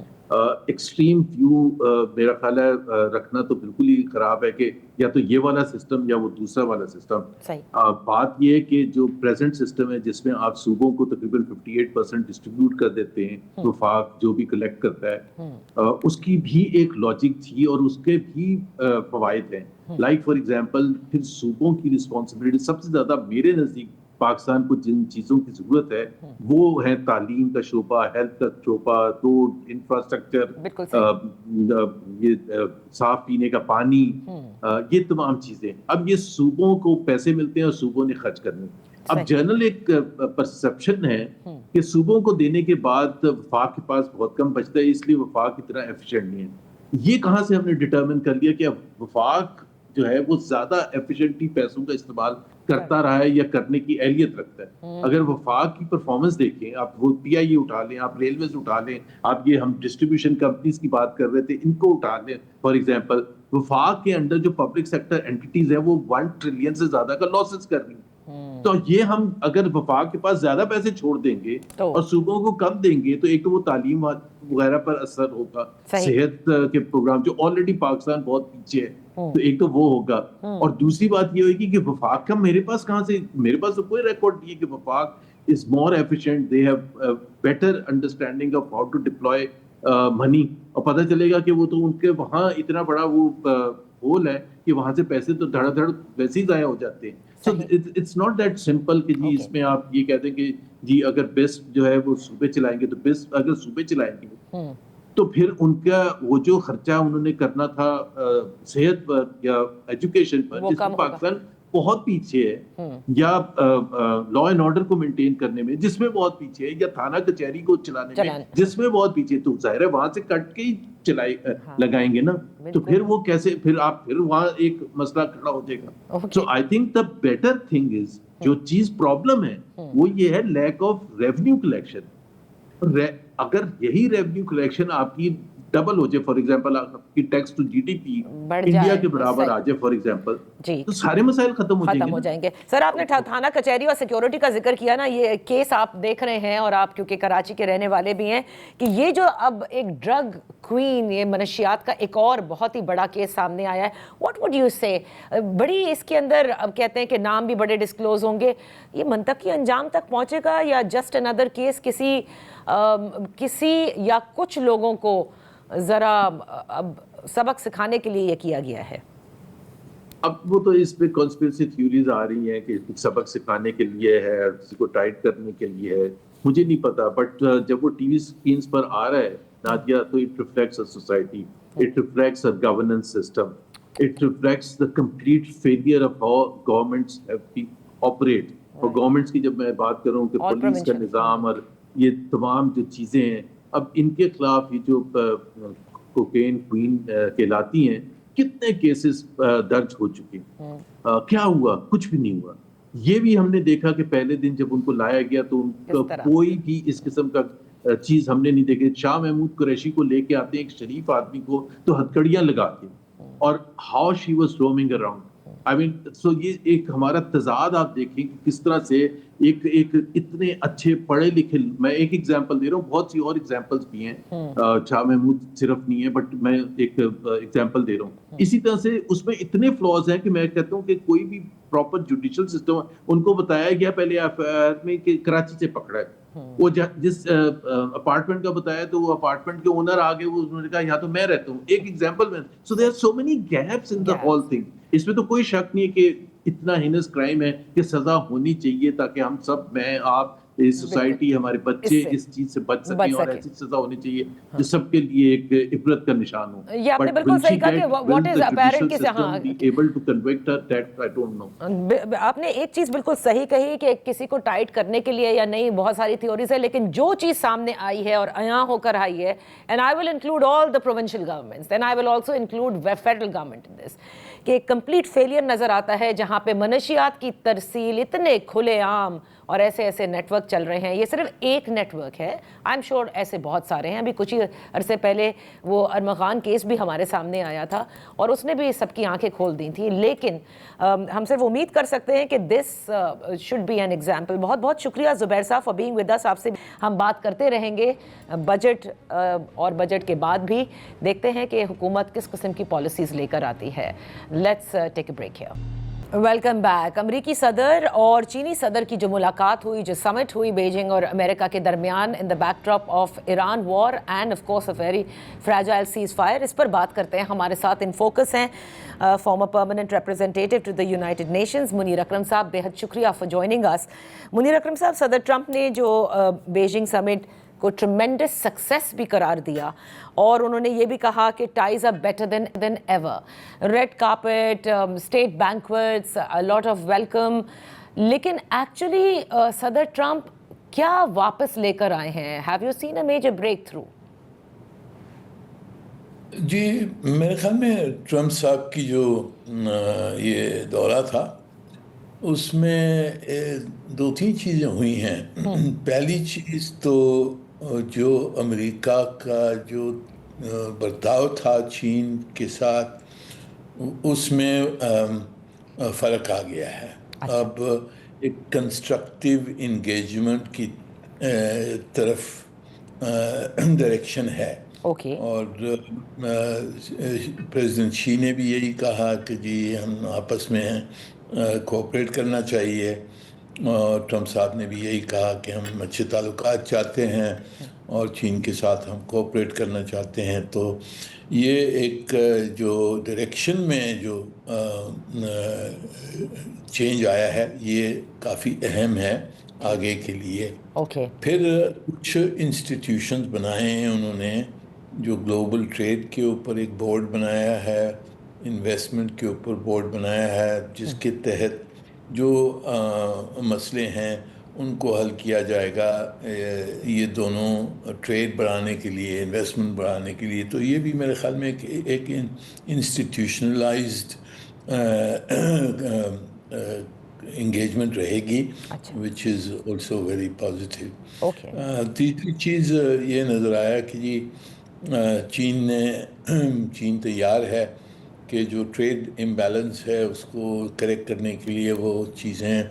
ایکسٹریم ویو میرا خیال ہے رکھنا تو بالکل ہی خراب ہے کہ یا تو یہ والا سسٹم یا وہ دوسرا والا سسٹم. بات یہ ہے کہ جو پریزنٹ سسٹم ہے جس میں آپ صوبوں کو تقریباً 58% ڈسٹریبیوٹ کر دیتے ہیں, وفاق جو بھی کلیکٹ کرتا ہے, اس کی بھی ایک لاجک تھی اور اس کے بھی فوائد ہیں. لائک فار ایگزامپل پھر صوبوں کی رسپانسبلٹی سب سے زیادہ میرے نزدیک پاکستان کو جن چیزوں کی ضرورت ہے وہ ہے تعلیم کا شعبہ, ہیلتھ کا شعبہ, روڈ انفراسٹرکچر, یہ صاف پینے کا پانی, یہ تمام چیزیں. اب یہ صوبوں کو پیسے ملتے ہیں اور صوبوں نے خرچ کرنے. اب جنرل ایک پرسپشن ہے کہ صوبوں کو دینے کے بعد وفاق کے پاس بہت کم بچتا ہے, اس لیے وفاق اتنا ایفیشینٹ نہیں ہے. یہ کہاں سے ہم نے ڈٹرمن کر لیا کہ وفاق جو ہے وہ زیادہ ایفیشینٹلی پیسوں کا استعمال کرتا رہا ہے یا کرنے کی اہلیت رکھتا ہے؟ اگر وفاق کی پرفارمنس دیکھیں, آپ وہ پی آئی اے اٹھا لیں, آپ ریلویز اٹھا لیں, آپ یہ ہم ڈسٹریبیوشن کمپنیز کی بات کر رہے تھے, ان کو اٹھا لیں. فار ایگزامپل وفاق کے انڈر جو پبلک سیکٹر اینٹیز ہیں وہ 1 ٹریلین سے زیادہ کا لاسز کر رہی ہیں. تو یہ ہم اگر وفاق کے پاس زیادہ پیسے چھوڑ دیں گے اور صوبوں کو کم دیں گے تو ایک تو وہ تعلیم وغیرہ پر اثر ہوگا, صحت کے پروگرام جو آلریڈی پاکستان بہت پیچھے ہے تو ایک تو وہ ہوگا, اور دوسری بات یہ ہوگی کہ وفاق کا میرے پاس کہاں سے, میرے پاس تو کوئی ریکارڈ نہیں ہے کہ وفاق is more efficient, they have a better understanding of how to deploy money. اور پتہ چلے گا کہ وہ تو ان کے وہاں اتنا بڑا وہ ہول ہے کہ وہاں سے پیسے تو دھڑا دھڑ ویسے ہی ضائع ہو جاتے ہیں. So it's not that simple کہ جی اس میں آپ یہ کہتے ہیں کہ جی اگر بیسٹ جو ہے وہ صوبے چلائیں گے تو بیسٹ اگر صوبے چلائیں گے تو پھر ان کا وہ جو خرچہ انہوں نے کرنا تھا صحت پر یا ایجوکیشن پر, جس میں پاکستان بہت پیچھے ہے, یا لا اینڈ آرڈر کو مینٹین کرنے میں جس میں بہت پیچھے ہے, یا تھانہ کچہری کو چلانے میں جس میں بہت پیچھے, تو ظاہر ہے وہاں سے کٹ کے ہی لگائیں گے نا, تو پھر وہ کیسے, پھر آپ پھر وہاں ایک مسئلہ کھڑا ہو جائے گا. So I think the better thing is, جو چیز پرابلم ہے وہ یہ ہے لیک آف ریونیو کلیکشن. اگر یہی ریونیو کلیکشن آپ کی ڈبل ہو جائے, فار ایگزامپل آپ کی ٹیکس ٹو جی ڈی پی انڈیا کے برابر آ جائے فار ایگزامپل, تو سارے مسائل ختم ہو جائیں گے. سر آپ نے تھانہ کچہری اور سیکیورٹی کا ذکر کیا نا, یہ کیس آپ دیکھ رہے ہیں اور آپ کیونکہ کراچی کے رہنے والے بھی ہیں کہ یہ جو اب ایک ڈرگ کوئین, یہ منشیات کا ایک اور بہت ہی بڑا کیس سامنے آیا ہے. واٹ وڈ یو سے, بڑی اس کے اندر اب کہتے ہیں کہ نام بھی بڑے ڈسکلوز ہوں گے, یہ منطقی انجام تک پہنچے گا یا جسٹ اندر کیس کسی یا کچھ لوگوں کو ذرا اب سبق سکھانے کے لیے یہ کیا گیا ہے؟ اب وہ تو اس پہ کنسپیرسی تھیوریز آ رہی ہیں کہ سبق سکھانے کے لیے ہے, کسی کو ٹائٹ کرنے کے لیے ہے, مجھے نہیں پتا. بٹ جب وہ ٹی وی اسکرینس پر آ رہا ہے نادیہ, تو it reflects a society, it reflects a governance system, it reflects the complete failure of how governments have to operate. اور گورنمنٹس کی جب میں بات کروں کہ پولیس کا نظام اور یہ تمام جو چیزیں ہیں, اب ان کے خلاف یہ جو کوکین کوئین کہلاتی ہیں, کتنے کیسز درج ہو چکے ہیں, کیا ہوا؟ کچھ بھی نہیں ہوا. یہ بھی ہم نے دیکھا کہ پہلے دن جب ان کو لایا گیا تو ان کا کوئی بھی اس قسم کا چیز ہم نے نہیں دیکھی. شاہ محمود قریشی کو لے کے آتے ہیں, ایک شریف آدمی کو, تو ہتھکڑیاں لگا کے, اور how she was roaming around. I mean so یہ ایک ہمارا تضاد آپ دیکھیں کہ کس طرح سے ایک اتنے اچھے پڑھے لکھے, میں ایک ایگزامپل دے رہا ہوں, بہت سی اور ایگزامپلس بھی ہیں, شاہ محمود صرف نہیں ہے, بٹ میں ایک ایگزامپل دے رہا ہوں. اسی طرح سے اس میں اتنے فلاز ہیں کہ میں کہتا ہوں کہ کوئی بھی پراپر جوڈیشل سسٹم, ان کو بتایا گیا پہلے ایف آئی آر میں کہ کراچی سے پکڑا ہے, وہ جس اپارٹمنٹ کا بتایا تو وہ اپارٹمنٹ کے اونر آ گئے, وہ انہوں نے کہا یہاں تو میں رہتا ہوں, ایک ایگزامپل میں. So there are so many gaps in the whole thing. اس میں تو کوئی شک نہیں ہے کہ اتنا ہینس کرائم ہے کہ سزا ہونی چاہیے تاکہ ہم سب, میں آپ, سوسائٹی, ہمارے بچے اس چیز سے بچ سکیں, اور ایسی سزا ہونی چاہیے جو سب کے لیے ایک عبرت کا نشان ہو. یہ آپ نے بالکل صحیح کہا کہ واٹ از اپیرنٹ کہ ہاں able to convict her, that I don't know. آپ نے ایک چیز بالکل صحیح کہی کہ کسی کو ٹائٹ کرنے کے لیے یا نہیں, بہت ساری تھیوریز ہے, لیکن جو چیز سامنے آئی ہے اور یہاں ہو کر آئی ہے, and I will include all the provincial governments, then I will also include federal government in this, کہ ایک کمپلیٹ فیلئر نظر آتا ہے جہاں پہ منشیات کی ترسیل اتنے کھلے عام اور ایسے نیٹ ورک چل رہے ہیں. یہ صرف ایک نیٹ ورک ہے, آئی ایم شیور ایسے بہت سارے ہیں. ابھی کچھ ہی عرصے پہلے وہ ارمغان کیس بھی ہمارے سامنے آیا تھا اور اس نے بھی سب کی آنکھیں کھول دی تھیں, لیکن ہم صرف امید کر سکتے ہیں کہ this should be an example. بہت بہت شکریہ زبیر صاحب فار بینگ ود اس. آپ سے ہم بات کرتے رہیں گے بجٹ اور بجٹ کے بعد بھی. دیکھتے ہیں کہ حکومت کس قسم کی پالیسیز لے کر آتی ہے. Let's take a break here. Welcome back. امریکی صدر اور چینی صدر کی جو ملاقات ہوئی, جو سمٹ ہوئی بیجنگ اور امریکہ کے درمیان in the backdrop of Iran war and of course a very fragile ceasefire, اس پر بات کرتے ہیں. ہمارے ساتھ ان فوکس ہیں former permanent representative to the United Nations Munir Akram صاحب. بے حد شکریہ for joining us. Munir Akram صاحب, صدر ٹرمپ نے جو بیجنگ سمٹ کو ٹریمینڈس سکسیس بھی قرار دیا اور انہوں نے یہ بھی کہا کہ ties are better than ever. Red carpet, state banquets, lot of welcome. لیکن ایکچولی صدر ٹرمپ کیا واپس لے کر آئے ہیں؟ Have you seen a major breakthrough? جی میرے خیال میں ٹرمپ صاحب کی جو یہ دورہ تھا اس میں دو تین چیزیں ہوئی ہیں. پہلی چیز تو جو امریکہ کا جو برتاؤ تھا چین کے ساتھ اس میں فرق آ گیا ہے. اب ایک کنسٹرکٹیو انگیجمنٹ کی طرف ڈائریکشن ہے. اور پریزیڈنٹ شی نے بھی یہی کہا کہ جی ہم آپس میں کوآپریٹ کرنا چاہیے, اور ٹرمپ صاحب نے بھی یہی کہا کہ ہم اچھے تعلقات چاہتے ہیں اور چین کے ساتھ ہم کوآپریٹ کرنا چاہتے ہیں. تو یہ ایک جو ڈائریکشن میں جو چینج آیا ہے یہ کافی اہم ہے آگے کے لیے. پھر کچھ انسٹیٹیوشنز بنائے ہیں انہوں نے, جو گلوبل ٹریڈ کے اوپر ایک بورڈ بنایا ہے, انویسٹمنٹ کے اوپر بورڈ بنایا ہے, جس کے تحت جو مسئلے ہیں ان کو حل کیا جائے گا. یہ دونوں ٹریڈ بڑھانے کے لیے, انویسٹمنٹ بڑھانے کے لیے. تو یہ بھی میرے خیال میں ایک انسٹیٹیوشنلائزڈ انگیجمنٹ رہے گی, وچ از آلسو ویری پازیٹیو. تیسری چیز یہ نظر آیا کہ جی چین تیار ہے کہ جو ٹریڈ امبیلنس ہے اس کو کریکٹ کرنے کے لیے وہ چیزیں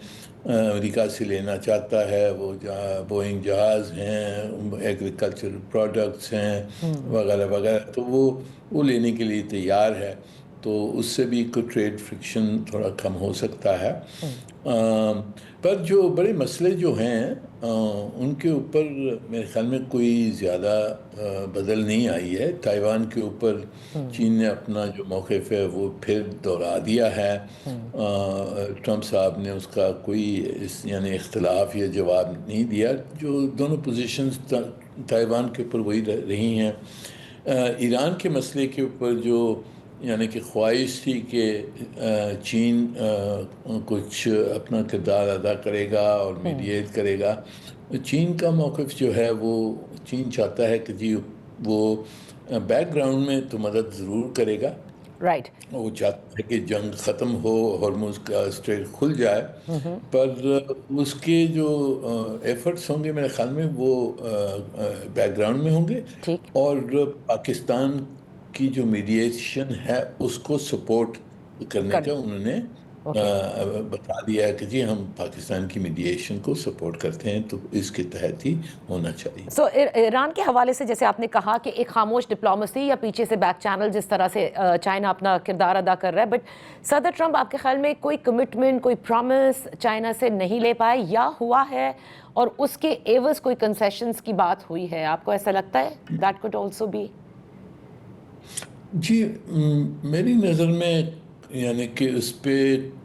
امریکہ سے لینا چاہتا ہے. وہ بوئنگ جہاز ہیں, ایگریکلچرل پروڈکٹس ہیں وغیرہ وغیرہ, تو وہ لینے کے لیے تیار ہے. تو اس سے بھی کوئی ٹریڈ فرکشن تھوڑا کم ہو سکتا ہے. پر جو بڑے مسئلے جو ہیں ان کے اوپر میرے خیال میں کوئی زیادہ بدل نہیں آئی ہے. تائیوان کے اوپر چین نے اپنا جو موقف ہے وہ پھر دہرا دیا ہے. ٹرمپ صاحب نے اس کا کوئی یعنی اختلاف یا جواب نہیں دیا. جو دونوں پوزیشنز تائیوان کے اوپر وہی رہی ہیں. ایران کے مسئلے کے اوپر جو یعنی کہ خواہش تھی کہ چین کچھ اپنا کردار ادا کرے گا اور میڈیٹ کرے گا. چین کا موقف جو ہے وہ چین چاہتا ہے کہ جی وہ بیک گراؤنڈ میں تو مدد ضرور کرے گا. رائٹ. وہ چاہتا ہے کہ جنگ ختم ہو, ہرمز کا اسٹریٹ کھل جائے, پر اس کے جو ایفرٹس ہوں گے میرے خیال میں وہ بیک گراؤنڈ میں ہوں گے. اور پاکستان کی جو میڈیشن ہے اس کو سپورٹ کرنے کا انہوں نے بتا دیا ہے کہ جی ہم پاکستان کی میڈیشن کو سپورٹ کرتے ہیں, تو اس کے تحت ہی ہونا چاہیے. سو ایران کے حوالے سے جیسے آپ نے کہا کہ ایک خاموش ڈپلومسی یا پیچھے سے بیک چینل جس طرح سے چائنا اپنا کردار ادا کر رہا ہے, بٹ صدر ٹرمپ آپ کے خیال میں کوئی کمٹمنٹ, کوئی پرومس چائنا سے نہیں لے پائے یا ہوا ہے, اور اس کے ایوز کوئی کنسیشنز کی بات ہوئی ہے؟ آپ کو ایسا لگتا ہے دیٹ کوڈ آلسو بی؟ جی میری نظر میں یعنی کہ اس پہ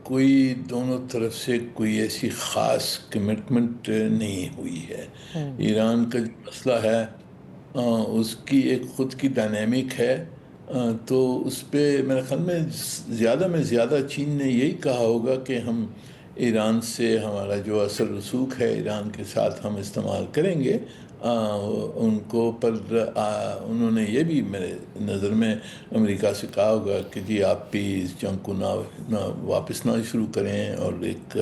کوئی دونوں طرف سے کوئی ایسی خاص کمٹمنٹ نہیں ہوئی ہے. ایران کا جو مسئلہ ہے اس کی ایک خود کی ڈائنامک ہے, تو اس پہ میرے خیال میں زیادہ چین نے یہی کہا ہوگا کہ ہم ایران سے ہمارا جو اثر رسوخ ہے ایران کے ساتھ ہم استعمال کریں گے ان کو. پر انہوں نے یہ بھی میرے نظر میں امریکہ سے کہا ہوگا کہ جی آپ بھی اس جنگ کو نہ واپس نہ شروع کریں, اور ایک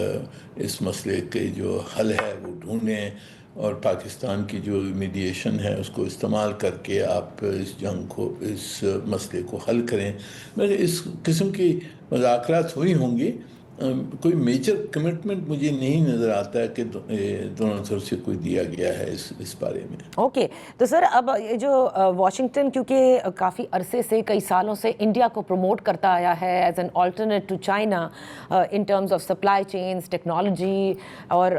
اس مسئلے کے جو حل ہے وہ ڈھونڈیں, اور پاکستان کی جو میڈیشن ہے اس کو استعمال کر کے آپ اس جنگ کو, اس مسئلے کو حل کریں. اس قسم کی مذاکرات ہوئی ہوں گی, کوئی میجر کمٹمنٹ مجھے نہیں نظر آتا ہے کہ دونوں طرف سے کوئی دیا گیا ہے اس بارے میں. اوکے تو سر اب یہ جو واشنگٹن کیونکہ کافی عرصے سے کئی سالوں سے انڈیا کو پروموٹ کرتا آیا ہے as an alternate to China in terms of supply chains technology اور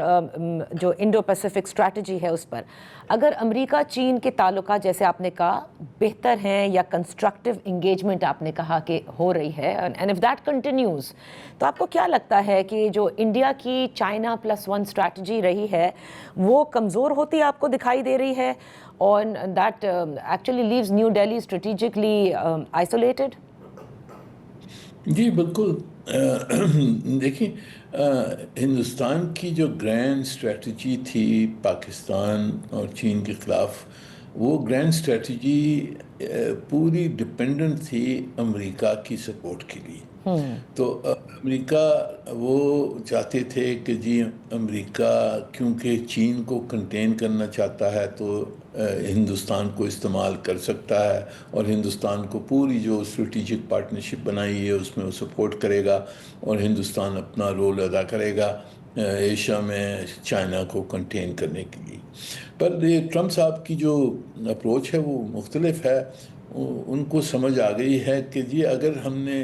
جو انڈو پیسیفک اسٹریٹجی ہے اس پر، اگر امریکہ چین کے تعلقات جیسے آپ نے کہا بہتر ہیں یا کنسٹرکٹیو انگیجمنٹ آپ نے کہا کہ ہو رہی ہے اینڈ اف دیٹ کنٹینیوز، تو آپ کو کیا لگتا ہے کہ جو انڈیا کی چائنا +1 اسٹریٹجی رہی ہے وہ کمزور ہوتی آپ کو دکھائی دے رہی ہے اور that actually leaves New Delhi strategically isolated? جی بالکل. دیکھیں ہندوستان کی جو گرینڈ اسٹریٹجی تھی پاکستان اور چین کے خلاف، وہ گرینڈ اسٹریٹجی پوری ڈپینڈنٹ تھی امریکہ کی سپورٹ کے لیے. تو امریکہ وہ چاہتے تھے کہ جی امریکہ کیونکہ چین کو کنٹین کرنا چاہتا ہے تو ہندوستان کو استعمال کر سکتا ہے، اور ہندوستان کو پوری جو اسٹریٹجک پارٹنرشپ بنائی ہے اس میں وہ سپورٹ کرے گا، اور ہندوستان اپنا رول ادا کرے گا ایشیا میں چائنا کو کنٹین کرنے کے لیے. پر یہ ٹرمپ صاحب کی جو اپروچ ہے وہ مختلف ہے. ان کو سمجھ آ گئی ہے کہ جی اگر ہم نے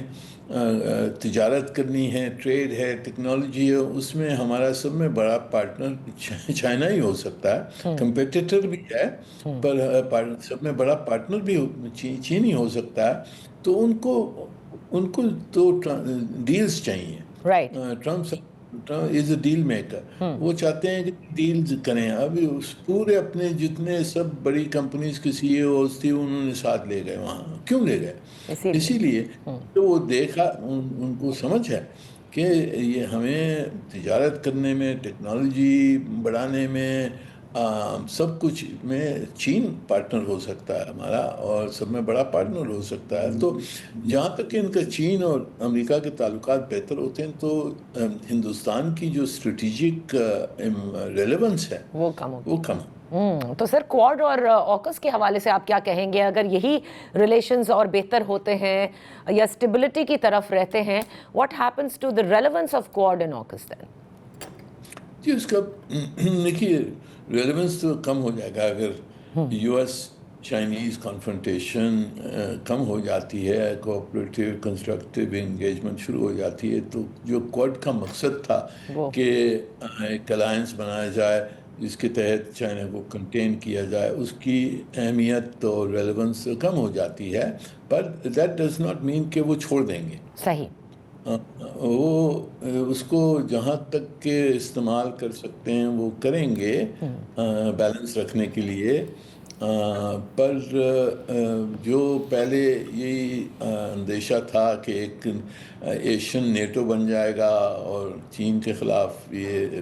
تجارت کرنی ہے، ٹریڈ ہے، ٹیکنالوجی ہے، اس میں ہمارا سب میں بڑا پارٹنر چائنا ہی ہو سکتا ہے. کمپیٹیٹر بھی ہے پر سب میں بڑا پارٹنر بھی چین ہی ہو سکتا ہے. تو ان کو تو ڈیلز چاہیے. Trump is a deal maker. وہ چاہتے ہیں کہ ڈیلز کریں. ابھی پورے اپنے جتنے سب بڑی کمپنیز کے سی اے اوز تھی انہوں نے ساتھ لے گئے وہاں. کیوں لے گئے؟ اسی لیے کہ وہ دیکھا، ان کو سمجھ ہے کہ یہ ہمیں تجارت کرنے میں، ٹیکنالوجی بڑھانے میں، سب کچھ میں چین پارٹنر ہو سکتا ہے ہمارا، اور سب میں بڑا پارٹنر ہو سکتا ہے. تو جہاں تک کہ ان کا چین اور امریکہ کے تعلقات بہتر ہوتے ہیں تو ہندوستان کی جو اسٹریٹجک ریلیونس ہے وہ کم. تو سر کوڈ اور آکس کے حوالے سے آپ کیا کہیں گے؟ اگر یہی ریلیشنز اور بہتر ہوتے ہیں یا اسٹیبلٹی کی طرف رہتے ہیں، what happens to the relevance of Quad and AUKUS then? جی اس کا دیکھیے ریلیونس تو کم ہو جائے گا اگر یو ایس چائنیز کانفرنٹیشن کم ہو جاتی ہے، کوآپریٹیو کنسٹرکٹیو انگیجمنٹ شروع ہو جاتی ہے. تو جو کوڈ کا مقصد تھا کہ ایک الائنس بنایا جائے جس کے تحت چائنا کو کنٹین کیا جائے، اس کی اہمیت اور ریلیونس کم ہو جاتی ہے. پر دیٹ ڈز ناٹ مین کہ وہ چھوڑ دیں گے. صحیح. وہ اس کو جہاں تک کہ استعمال کر سکتے ہیں وہ کریں گے بیلنس رکھنے کے لیے. پر جو پہلے یہی اندیشہ تھا کہ ایک ایشین نیٹو بن جائے گا اور چین کے خلاف یہ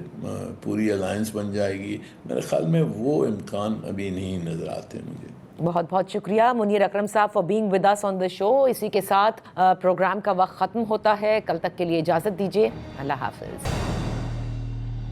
پوری الائنس بن جائے گی، میرے خیال میں وہ امکان ابھی نہیں نظر آتے مجھے. بہت بہت شکریہ منیر اکرم صاحب فار بینگ ود اس آن دا شو. اسی کے ساتھ پروگرام کا وقت ختم ہوتا ہے. کل تک کے لیے اجازت دیجیے. اللہ حافظ.